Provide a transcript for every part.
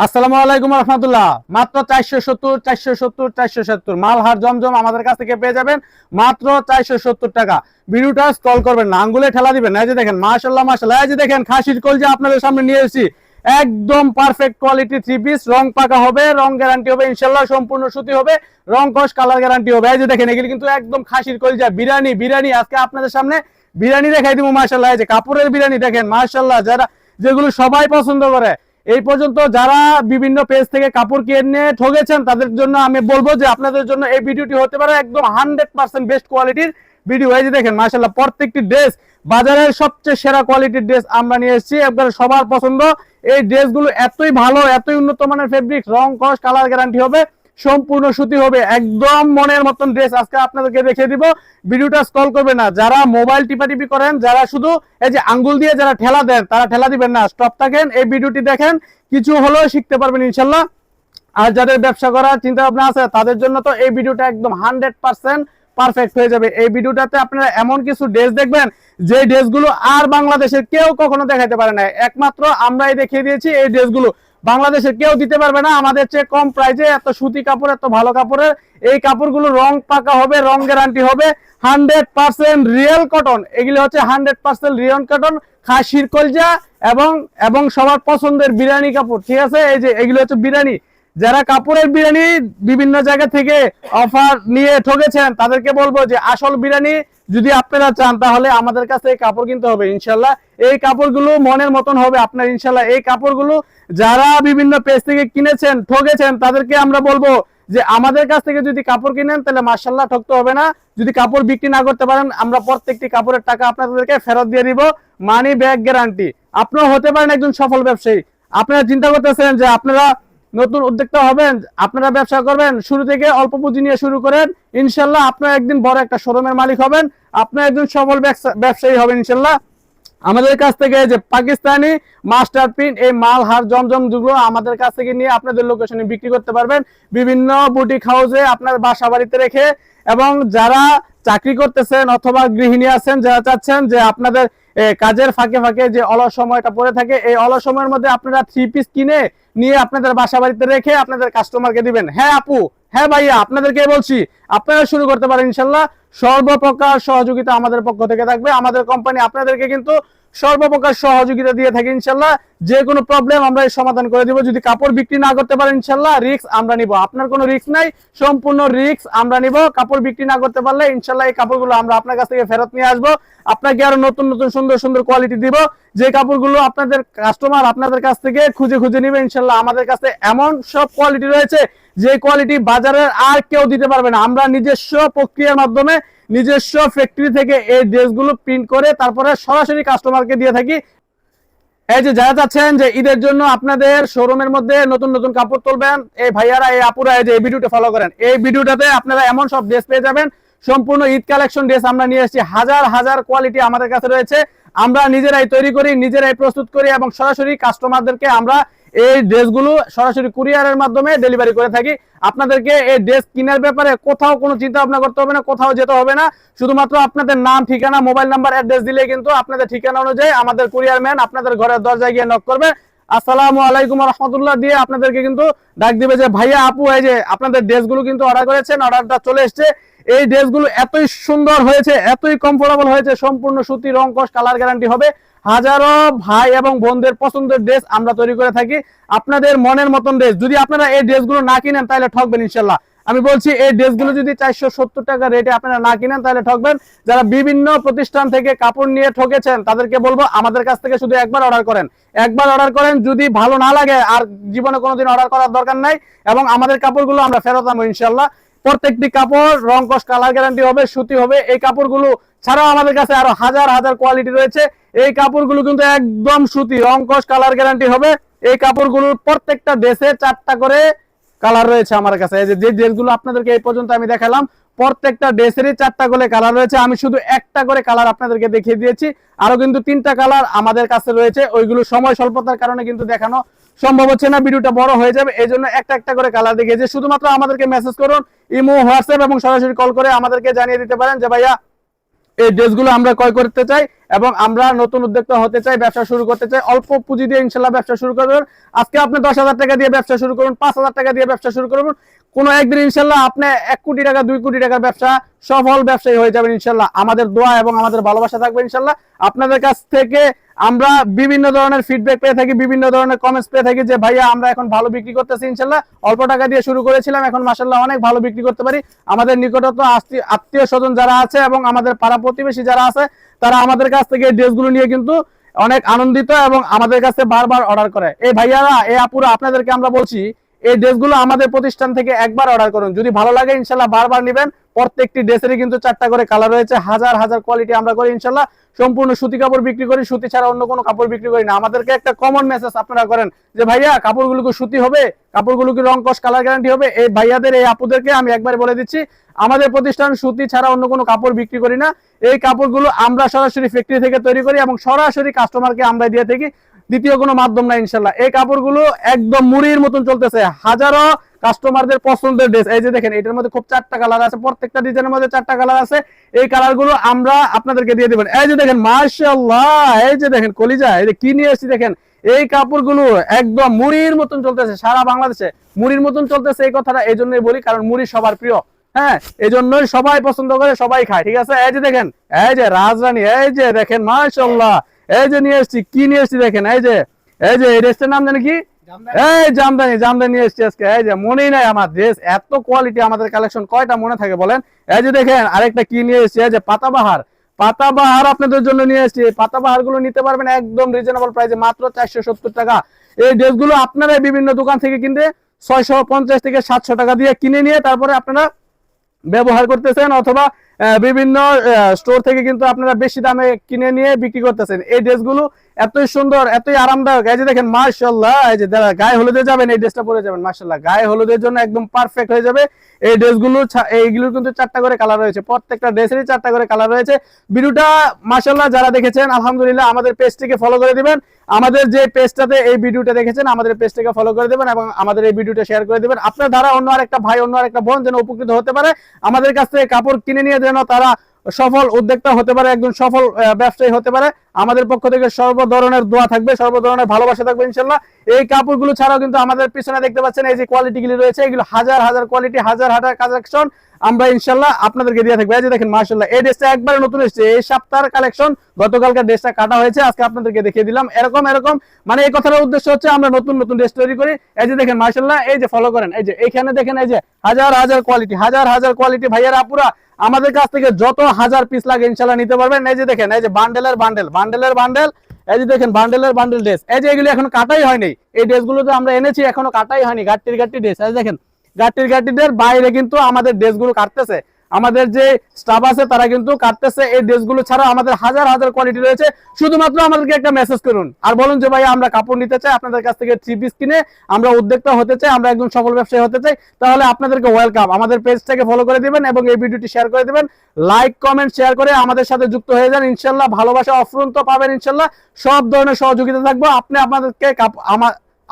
আসসালামু আলাইকুম রহমতুল্লাহ। মাত্র 470 মালহার জমজম আমাদের কাছ থেকে পেয়ে যাবেন মাত্র 470 টাকা। ভিডিওটা স্ক্রল করবেন না, আঙ্গুলে ঠেলা দিবেন। এই যে দেখেন, মাশাআল্লাহ মাশাআল্লাহ, এই যে দেখেন খাসির কলজা আপনাদের সামনে নিয়ে এসেছি। একদম পারফেক্ট কোয়ালিটি 3 পিস, রং পাকা হবে, রং গ্যারান্টি হবে ইনশাআল্লাহ, সম্পূর্ণ সুতি হবে, রং কস কালার গ্যারান্টি হবে। এই যে দেখেন, এগুলো কিন্তু একদম খাসির কলজা বিরিয়ানি আজকে আপনাদের সামনে বিরিয়ানি দেখাই দিব। মাশাআল্লাহ, এই যে কাপড়ের বিরিয়ানি দেখেন, মাশাআল্লাহ, যেগুলো সবাই পছন্দ করে। এই পর্যন্ত যারা বিভিন্ন পেজ থেকে কাপড় কিনে ঠকেছেন তাদের জন্য আমি বলবো যে আপনাদের জন্য এই ভিডিওটি হতে পারে একদম 100% বেস্ট কোয়ালিটির ভিডিও। এই যে দেখেন, মাশাআল্লাহ, প্রত্যেকটি ড্রেস বাজারের সবচেয়ে সেরা কোয়ালিটির ড্রেস আমরা নিয়ে এসেছি, একবারে সবার পছন্দ। এই ড্রেসগুলো এতই ভালো, এতই উন্নত মানের ফেব্রিক, রং কস কালার গ্যারান্টি হবে, সম্পূর্ণ সুতি হবে, একদম মনের মতন ড্রেস আজকে আপনাদেরকে দেখিয়ে দিব। ভিডিওটা স্ক্রল করবে না। যারা মোবাইল টিপাটিপি করেন, যারা শুধু এই যে আঙ্গুল দিয়ে যারা ঠেলা দেন, তারা ঠেলা দিবেন না, স্টপ থাকেন, এই ভিডিওটি দেখেন, কিছু হলেও শিখতে পারবেন ইনশাল্লাহ। আর যাদের ব্যবসা করার চিন্তা ভাবনা আছে তাদের জন্য তো এই ভিডিওটা একদম 100% পারফেক্ট হয়ে যাবে। এই ভিডিওটাতে আপনারা এমন কিছু ড্রেস দেখবেন যে ড্রেসগুলো আর বাংলাদেশের কেউ কখনো দেখাতে পারে না, একমাত্র আমরাই দেখিয়ে দিয়েছি। এই ড্রেসগুলো বাংলাদেশের কেউ দিতে পারবে না আমাদের চেয়ে কম প্রাইসে। এত সুতি কাপড়, এত ভালো কাপড়ের এই কাপড়গুলো রং পাকা হবে, রং গ্যারান্টি হবে, 100% রিয়েল কটন। এগুলো হচ্ছে 100% রিয়েল কটন, খাসির কলজা এবং সবার পছন্দের বিরিয়ানি কাপড়। ঠিক আছে, এই যে এগুলো হচ্ছে বিরিয়ানি। যারা কাপড়ের বিরিয়ানি বিভিন্ন জায়গা থেকে অফার নিয়ে ঠকেছেন তাদেরকে বলবো যে আসল বিরিয়ানি যদি আপনারা চান তাহলে আমাদের কাছে এই কাপড় কিনতে হবে ইনশাল্লাহ। এই কাপড়গুলো মনের মতন হবে আপনার ইনশাল্লাহ। এই কাপড়গুলো যারা বিভিন্ন পেজ থেকে কিনেছেন ঠকেছেন তাদেরকে আমরা বলবো যে আমাদের কাছ থেকে যদি কাপড় কিনেন তাহলে মাশাআল্লাহ ঠকতে হবে না। যদি কাপড় বিক্রি না করতে পারেন, আমরা প্রত্যেকটি কাপড়ের টাকা আপনাদেরকে ফেরত দিয়ে দিব, মানি ব্যাক গ্যারান্টি। আপনারা হতে পারেন একজন সফল ব্যবসায়ী। আপনারা চিন্তা করতেছেন যে আপনারা নতুন উদ্যোক্তা হবেন, আপনারা ব্যবসা করবেন, শুরু থেকে অল্প পুঁজি নিয়ে শুরু করেন, ইনশাল্লাহ আপনারা একদিন বড় একটা শোরুমের মালিক হবেন, আপনারা একজন সফল ব্যবসায়ী হবেন ইনশাল্লাহ। আমাদের কাছ থেকে যে পাকিস্তানি মাস্টার প্রিন্ট এই মালহার জমজম যেগুলো আমাদের কাছ থেকে নিয়ে আপনাদের লোকেশনে বিক্রি করতে পারবেন, বিভিন্ন বুটিক হাউসে আপনার বাসা বাড়িতে রেখে। এবং যারা চাকরি করতেছেন অথবা গৃহিণী আছেন, যারা চাচ্ছেন যে আপনাদের কাজের ফাঁকে ফাঁকে যে অলস সময়টা পড়ে থাকে, এই অলস সময়ের মধ্যে আপনারা 3 পিস কিনে নিয়ে আপনাদের বাসা বাড়িতে রেখে আপনাদের কাস্টমারকে দিবেন। হ্যাঁ আপু, হ্যাঁ ভাইয়া, আপনাদেরকে বলছি আপনারা শুরু করতে পারেন ইনশাল্লাহ। সর্বপ্রকার সহযোগিতা আমাদের পক্ষ থেকে থাকবে। আমাদের কোম্পানি আপনাদেরকে কিন্তু সর্বপ্রকার সহযোগিতা দিয়ে থাকি ইনশাল্লাহ। যে কোনো প্রবলেম আমরা সমাধান করে দিব। যদি কাপড় বিক্রি না করতে পারেন ইনশাল্লাহ রিস্ক আমরা নিব, আপনার কোনো রিস্ক নাই, সম্পূর্ণ রিস্ক আমরা নিব। কাপড় বিক্রি না করতে পারলে ইনশাল্লাহ এই কাপড়গুলো আমরা আপনার কাছ থেকে ফেরত নিয়ে আসবো, আপনাকে আরো নতুন নতুন সুন্দর সুন্দর কোয়ালিটি দিব। যে কাপড়গুলো আপনাদের কাস্টমার আপনাদের কাছ থেকে খুঁজে খুঁজে নিবে ইনশাল্লাহ। আমাদের কাছে এমন সব কোয়ালিটি রয়েছে যে কোয়ালিটি বাজারের আর কেউ দিতে পারবে না। আমরা নিজস্ব প্রক্রিয়ার মাধ্যমে নিজস্ব ফ্যাক্টরি থেকে এই ড্রেসগুলো প্রিন্ট করে তারপরে সরাসরি কাস্টমারকে দিয়ে থাকি। এই যে যারা চাচ্ছেন যে ঈদের জন্য আপনাদের শোরুমের মধ্যে নতুন নতুন কাপড় তুলবেন, এই ভাইয়ারা এই আপুরা এই যে এই ভিডিওটা ফলো করেন, এই ভিডিওটাতে আপনারা এমন সব ড্রেস পেয়ে যাবেন। সম্পূর্ণ ঈদ কালেকশন ড্রেস আমরা নিয়ে এসেছি, হাজার হাজার কোয়ালিটি আমাদের কাছে রয়েছে। আমরা নিজেরাই তৈরি করি, নিজেরাই প্রস্তুত করি এবং সরাসরি কাস্টমারদেরকে আমরা এই ড্রেসগুলো সরাসরি কুরিয়ারের মাধ্যমে ডেলিভারি করে থাকি। আপনাদেরকে এই ড্রেস কেনার ব্যাপারে কোথাও কোনো চিন্তা ভাবনা করতে হবে না, কোথাও যেতে হবে না। শুধুমাত্র আপনাদের নাম, ঠিকানা, মোবাইল নাম্বার, অ্যাড্রেস দিলে কিন্তু আপনাদের ঠিকানা অনুযায়ী আমাদের কুরিয়ার ম্যান আপনাদের ঘরের দরজায় গিয়ে নক করবে, আসসালামু আলাইকুম রহমতুল্লাহ দিয়ে আপনাদেরকে কিন্তু ডাক দিবে যে ভাইয়া আপু এই যে আপনাদের ড্রেসগুলো কিন্তু অর্ডার করেছেন, অর্ডারটা চলে এসছে। এই ড্রেসগুলো এতই সুন্দর হয়েছে, এতই কমফোর্টেবল হয়েছে, সম্পূর্ণ সুতি, রং কস কালার গ্যারান্টি হবে। হাজারো ভাই এবং বোনদের পছন্দের ড্রেস আমরা তৈরি করে থাকি, আপনাদের মনের মতন ড্রেস। যদি আপনারা এই ড্রেসগুলো না কিনেন তাহলে ঠকবেন ইনশাল্লাহ। আমি বলছি এই ড্রেসগুলো যদি 470 টাকা রেটে আপনারা না কিনেন তাহলে ঠকবেন। যারা বিভিন্ন প্রতিষ্ঠান থেকে কাপড় নিয়ে ঠকেছেন তাদেরকে বলবো আমাদের কাছ থেকে শুধু একবার অর্ডার করেন, একবার অর্ডার করেন, যদি ভালো না লাগে আর জীবনে কোনোদিন অর্ডার করার দরকার নাই। এবং আমাদের কাপড়গুলো আমরা ফেরত আনবো ইনশাল্লাহ। প্রত্যেকটি কাপড় রং কস কালার গ্যারান্টি হবে, সুতি হবে। এই কাপড়গুলো ছাড়াও আমাদের কাছে আরো হাজার হাজার কোয়ালিটি রয়েছে। এই কাপড়গুলো কিন্তু একদম সুতি, রং কস কালার গ্যারান্টি হবে। এই কাপড়গুলোর প্রত্যেকটা ড্রেসে 4টা করে কালার রয়েছে আমার কাছে। এই যে ড্রেসগুলো আপনাদেরকে এই পর্যন্ত আমি দেখালাম, প্রত্যেকটা ড্রেসেরই 4টা করে কালার রয়েছে। আমি শুধু একটা করে কালার আপনাদেরকে দেখিয়ে দিয়েছি, আরো কিন্তু 3টা কালার আমাদের কাছে রয়েছে। ওইগুলো সময় স্বল্পতার কারণে কিন্তু দেখানো সম্ভব হচ্ছে না, ভিডিওটা বড় হয়ে যাবে, এই জন্য একটা একটা করে কালার দেখিয়েছি। শুধুমাত্র আমাদেরকে মেসেজ করুন, ইমো, হোয়াটসঅ্যাপ এবং সরাসরি কল করে আমাদেরকে জানিয়ে দিতে পারেন যে ভাইয়া এই ড্রেসগুলো আমরা ক্রয় করতে চাই, এবং আমরা নতুন উদ্যোক্তা হতে চাই, ব্যবসা শুরু করতে চাই, অল্প পুঁজি দিয়ে ইনশাল্লাহ ব্যবসা শুরু করবেন। আজকে আপনি 10,000 টাকা দিয়ে ব্যবসা শুরু করুন, 5,000 টাকা দিয়ে ব্যবসা শুরু করুন, কোনো একদিন ইনশাল্লাহ আপনি 1 কোটি টাকা 2 কোটি টাকার ব্যবসা সফল ব্যবসায়ী হয়ে যাবেন ইনশাল্লাহ। আমাদের দোয়া এবং আমাদের ভালোবাসা থাকবে ইনশাল্লাহ। আপনাদের কাছ থেকে আমরা বিভিন্ন ধরনের ফিডব্যাক পেয়ে থাকি, বিভিন্ন ধরনের কমেন্টস পেয়ে থাকি যে ভাইয়া আমরা এখন ভালো বিক্রি করতেছি ইনশাল্লাহ, অল্প টাকা দিয়ে শুরু করেছিলাম, এখন মাশাআল্লাহ অনেক ভালো বিক্রি করতে পারি। আমাদের নিকটস্থ আত্মীয় স্বজন যারা আছে এবং আমাদের পাড়া প্রতিবেশী যারা আছে তারা আমাদের কাছ থেকে এই ড্রেসগুলো নিয়ে কিন্তু অনেক আনন্দিত এবং আমাদের কাছে বারবার অর্ডার করে। এই ভাইয়ারা, এই আপুরা, আপনাদেরকে আমরা বলছি এই ড্রেসগুলো আমাদের প্রতিষ্ঠান থেকে একবার অর্ডার করুন, যদি ভালো লাগে ইনশাল্লাহ বারবার নেবেন। প্রত্যেকটি ড্রেসেরই কিন্তু 4টা করে কালার রয়েছে, হাজার হাজার কোয়ালিটি আমরা করি ইনশাল্লাহ। সম্পূর্ণ সুতি কাপড় বিক্রি করি, সুতি ছাড়া অন্য কোনো কাপড় বিক্রি করি না। আমাদেরকে একটা কমন মেসেজ আপনারা করেন যে ভাইয়া কাপড়গুলো কি সুতি হবে, কাপড়গুলো কি রং কস কালার গ্যারান্টি হবে। এই ভাইয়াদের, এই আপুদেরকে আমি একবার বলে দিচ্ছি, আমাদের প্রতিষ্ঠান সুতি ছাড়া অন্য কোনো কাপড় বিক্রি করি না। এই কাপড়গুলো আমরা সরাসরি ফ্যাক্টরি থেকে তৈরি করি এবং সরাসরি কাস্টমারকে আমরা দিয়ে থাকি, দ্বিতীয় কোনো মাধ্যম না ইনশাল্লাহ। এই কাপড়গুলো একদম মুড়ির মতন চলতেছে, হাজারো কাস্টমারদের পছন্দের ড্রেস। এই যে দেখেন, এটার মধ্যে খুব 4টা কালার আছে, প্রত্যেকটা ডিজাইনের মধ্যে 4টা কালার আছে। এই কালারগুলো আমরা আপনাদেরকে দিয়ে দেবেন। এই যে দেখেন মাশাআল্লাহ, এই যে দেখেন কলিজা, এই যে কি নিয়ে এসেছি দেখেন। এই কাপড়গুলো একদম মুড়ির মতন চলতেছে, সারা বাংলাদেশে মুড়ির মতন চলতেছে। এই কথাটা এই জন্যই বলি কারণ মুড়ি সবার প্রিয়, হ্যাঁ, এই জন্যই সবাই পছন্দ করে, সবাই খায়, ঠিক আছে। এই যে দেখেন, এই যে রাজরানী, এই যে দেখেন মাশাআল্লাহ, এই যে নিয়ে এসেছি, কি নিয়ে এসেছি দেখেন। এই যে এই ড্রেসটার নাম জানি কি, এই জামদানি, জামদানি নিয়ে এসেছি আজকে। এই যে মনেই নাই আমার ড্রেস, এত কোয়ালিটি আমাদের কালেকশন কয়টা মনে থাকে বলেন। এই যে দেখেন আরেকটা কি নিয়ে এসেছি, এই যে পাতাবাহার, পাতাবাহার আপনাদের জন্য নিয়ে এসেছি। পাতাবাহার গুলো নিতে পারবেন একদম রিজনেবল প্রাইসে, মাত্র 470 টাকা। এই ড্রেসগুলো আপনারা বিভিন্ন দোকান থেকে কিনতে 650 থেকে 700 টাকা দিয়ে কিনে নিয়ে তারপরে আপনারা ব্যবহার করতেছেন, অথবা বিভিন্ন স্টোর থেকে কিন্তু আপনারা বেশি দামে কিনে নিয়ে বিক্রি করতেছেন। এই ড্রেসগুলো এতই সুন্দর, এতই আরামদায়ক। এই যে দেখেন মাশাআল্লাহ, এই যে গায়ে হলুদে যাবেন এই ড্রেসটা পরে যাবেন, মাশাআল্লাহ গায়ে হলুদের জন্য একদম পারফেক্ট হয়ে যাবে এই ড্রেসগুলো। এইগুলোর কিন্তু 4টা করে কালার রয়েছে, প্রত্যেকটা ড্রেসেরই 4টা করে কালার রয়েছে। ভিডিওটা মাশাআল্লাহ যারা দেখেছেন আলহামদুলিল্লাহ, আমাদের পেজটিকে ফলো করে দিবেন। আমাদের যে পেজটাতে এই ভিডিওটা দেখেছেন আমাদের পেজটাকে ফলো করে দিবেন এবং আমাদের এই ভিডিওটা শেয়ার করে দিবেন। আপনার দ্বারা অন্য আরেকটা ভাই, অন্য আরেকটা বোন যেন উপকৃত হতে পারে, আমাদের কাছ থেকে কাপড় কিনে নিয়ে যেন তারা সফল উদ্যোক্তা হতে পারে, একজন সফল ব্যবসায়ী হতে পারে। আমাদের পক্ষ থেকে সর্ব ধরনের দোয়া থাকবে, সর্ব ধরনের ভালোবাসা থাকবে ইনশাল্লাহ। এই কাপড়গুলো ছাড়াও কিন্তু আমাদের পিছনে দেখতে পাচ্ছেন এই যে কোয়ালিটিগুলি রয়েছে, এগুলো হাজার হাজার কোয়ালিটি, হাজার হাজার কালেকশন আমরা ইনশাল্লাহ আপনাদেরকে দিয়ে থাকবো। এই যে দেখেন মাশাআল্লাহ, এই ড্রেসটা একবারে নতুন এসেছে, এই সপ্তাহের কালেকশন, গতকালকার ড্রেসটা কাটা হয়েছে, আজকে আপনাদেরকে দেখিয়ে দিলাম। এরকম এরকম মানে এই কথার উদ্দেশ্য হচ্ছে আমরা নতুন নতুন ড্রেস তৈরি করি। এই যে দেখেন মাশাআল্লাহ, এই যে ফলো করেন, এই যে এইখানে দেখেন, এই যে হাজার হাজার কোয়ালিটি, হাজার হাজার কোয়ালিটি। ভাইয়ারা আপুরা আমাদের কাছ থেকে যত হাজার পিস লাগে ইনশাল্লাহ নিতে পারবেন। এই যে দেখেন, এই যে বান্ডেলের বান্ডেল, বান্ডেলের বান্ডেল, এই যে দেখেন বান্ডেলের বান্ডেল ড্রেস। এই যে এগুলো এখন কাটাই হয়নি, এই ড্রেসগুলো তো আমরা এনেছি এখনো কাটাই হয়নি, গাট্টির গাট্টি ড্রেস। এই দেখেন গাট্টির গাট্টিদের বাইরে কিন্তু আমাদের ড্রেসগুলো কাটতেছে, আমাদের যে স্টাফ আছে তারা কিন্তু কাটতেছে। এই ড্রেসগুলো ছাড়া আমাদের হাজার হাজার কোয়ালিটি রয়েছে। শুধুমাত্র আমাদেরকে একটা মেসেজ করুন আর বলুন যে ভাই আমরা কাপড় নিতে চাই, আপনাদের কাছ থেকে 3 পিস কিনে আমরা উদ্যোক্তা হতে চাই, আমরা একজন সফল ব্যবসায়ী হতে চাই, তাহলে আপনাদেরকে ওয়েলকাম। আমাদের পেজটাকে ফলো করে দিবেন এবং এই ভিডিওটি শেয়ার করে দিবেন, লাইক কমেন্ট শেয়ার করে আমাদের সাথে যুক্ত হয়ে যান ইনশাল্লাহ। ভালোবাসা অফুরন্ত পাবেন ইনশাল্লাহ, সব ধরনের সহযোগিতা থাকবো।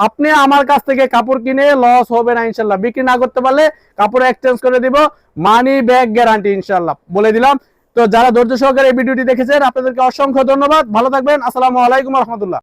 আপনি আমার কাছ থেকে কাপড় কিনে লস হবে না ইনশাল্লাহ। বিক্রি না করতে পারলে কাপড় এক্সচেঞ্জ করে দিব, মানি ব্যাক গ্যারান্টি ইনশাল্লাহ বলে দিলাম। তো যারা ধৈর্য সহকারে এই ভিডিওটি দেখেছেন আপনাদেরকে অসংখ্য ধন্যবাদ। ভালো থাকবেন, আসসালামু আলাইকুম রহমতুল্লাহ।